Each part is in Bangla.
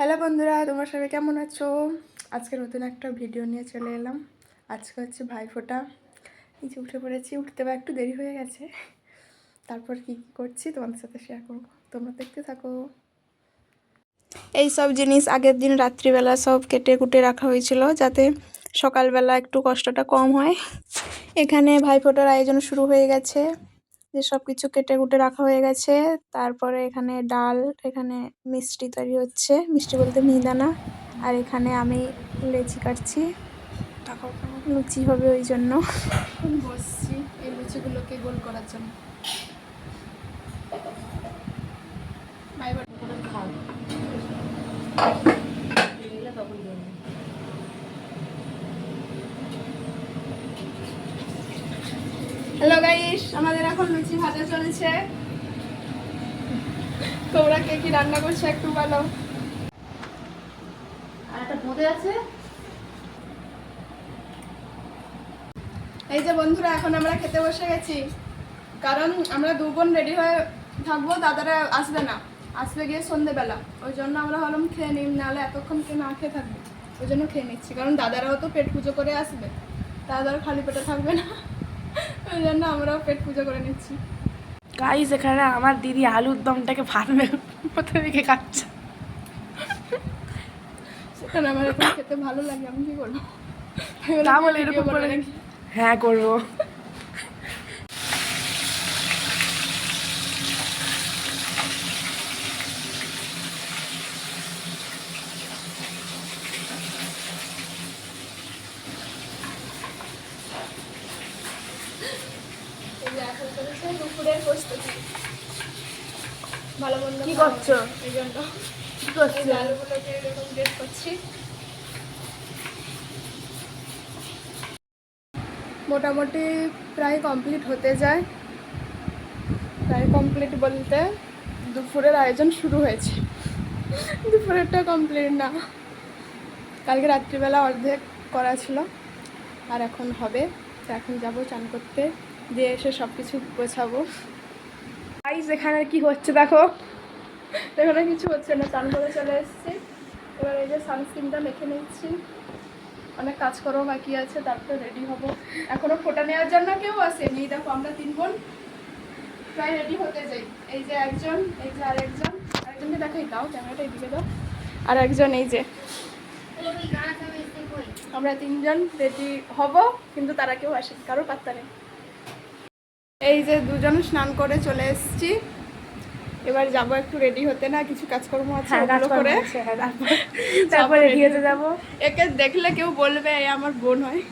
হ্যালো বন্ধুরা, তোমরা সবাই কেমন আছো? আজকে নতুন একটা ভিডিও নিয়ে চলে এলাম। আজকে হচ্ছে ভাইফোঁটা। এই যে উঠে পড়েছি, উঠতে বা একটু দেরি হয়ে গেছে। তারপর কি কী করছি তোমাদের সাথে শেয়ার করবো, তোমরা দেখতে থাকো। এই সব জিনিস আগের দিন রাত্রিবেলা সব কেটে কুটে রাখা হয়েছিল, যাতে সকালবেলা একটু কষ্টটা কম হয়। এখানে ভাইফোঁটার আয়োজন শুরু হয়ে গেছে, যে সব কিছু কেটে কুটে রাখা হয়ে গেছে। তারপরে এখানে ডাল, এখানে মিষ্টি তৈরি হচ্ছে, মিষ্টি বলতে মিহিদানা। আর এখানে আমি লেচি কাটছি, লুচি হবে ওই জন্য বসছি এই লুচিগুলোকে গোল করার জন্য। হ্যালো গাইস, আমাদের এখন লুচি ভাজা চলছে। তোমরা কে কি রান্না করছো একটু বলো। আর একটা বোঁদে আছে। এই যে বন্ধুরা, এখন আমরা খেতে বসে গেছি, কারণ আমরা দু বোন রেডি হয়ে থাকবো, দাদারা আসবে না, আসবে গিয়ে সন্ধেবেলা। ওই জন্য আমরা ভাবলাম খেয়ে নিই, নাহলে এতক্ষণ কে না খেয়ে থাকবে। ওই জন্য খেয়ে নিচ্ছি, কারণ দাদারাও তো পেট পুজো করে আসবে, দাদারা খালি পেটে থাকবে না। ওই জন্য আমরাও পেট পুজো করে নিচ্ছি। গাইস, এখানে আমার দিদি আলুর দমটাকে ভাতবে মতো রেখে খাচ্ছে। সেখানে আমার এখন খেতে ভালো লাগে, আমি কি করবো? তা বলে এরকম করে হ্যাঁ করবো। এখন চলেছে দুপুরের প্রস্তুতি, ভালো মন্দ কি করছো? এই জন্য কি করছো? আলুগুলোকে এরকম গ্রেট করছি। মোটামুটি প্রায় কমপ্লিট হতে যায়। প্রায় কমপ্লিট বলতে দুপুরের আয়োজন শুরু হয়েছে, দুপুরেরটা কমপ্লিট না। কালকে রাত্রিবেলা অর্ধেক করা ছিল, আর এখন হবে। তো এখন যাবো চান করতে, দিয়ে এসে সব কিছু গোছাবো। গাইস, এখানে কি হচ্ছে দেখো। এখানে কিছু হচ্ছে না, চান করে চলে এসেছি। এবার এই যে সানস্ক্রিনটা মেখে নিচ্ছি, অনেক কাজকর্ম বাকি আছে, তারপরে রেডি হব। এখনো ফোটা নেওয়ার জন্য কেউ আসেনি। দেখো আমরা তিন বোন প্রায় রেডি হতে যাই। এই যে একজন, এই যে আরেকজনকে দেখাই, দাও ক্যামেরাটা এদিকে দাও। আর একজন এই যে, আমরা তিনজন রেডি হব, কিন্তু তারা কেউ আসেনি, কারোর পাত্তা নেই। এই যে দুজন স্নান করে চলে এসেছি, এবার যাবো একটু রেডি হতে, না কিছু কাজকর্ম আছে ওগুলো করে তারপর রেডি হতে যাবো। একে দেখলে কেউ বলবে এ আমার বোন হয়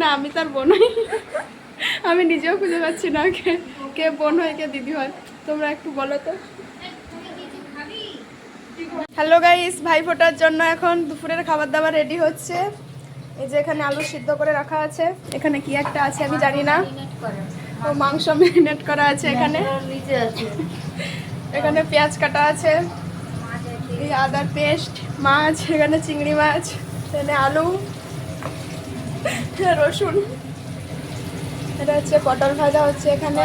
না, আমি তার বোন হই। আমি নিজেও খুঁজে পাচ্ছি না কে কে বোন হয় কে দিদি হয়। তোমরা একটু বলো তো। হ্যালো গাইস, ভাইফোঁটার জন্য এখন দুপুরের খাবার দাবার রেডি হচ্ছে। এই যে এখানে আলু সিদ্ধ করে রাখা আছে, এখানে কি একটা আছে আমি জানি না, ও মাংস ম্যারিনেট করা আছে। এখানে এখানে পেঁয়াজ কাটা আছে, এই আদার পেস্ট, মাছ, এখানে চিংড়ি মাছ, এখানে আলু, রসুন, এটা হচ্ছে পটল ভাজা হচ্ছে এখানে,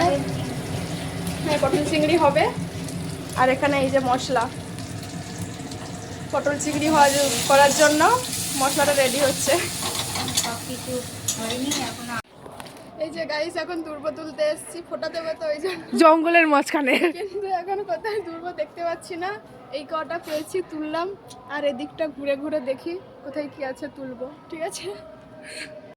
হ্যাঁ পটল চিংড়ি হবে। আর এখানে এই যে মশলা, পটল চিংড়ি করার জন্য মশলাটা রেডি হচ্ছে। এই যে গাইস, এখন দুর্ব তুলতে এসেছি, ফোটা দেবো তো ওই জন্য জঙ্গলের মাঝখানে, কিন্তু এখন কোথায় দুর্ব দেখতে পাচ্ছি না। এই কটা পেয়েছি, তুললাম। আর এদিকটা ঘুরে ঘুরে দেখি কোথায় কি আছে, তুলবো। ঠিক আছে।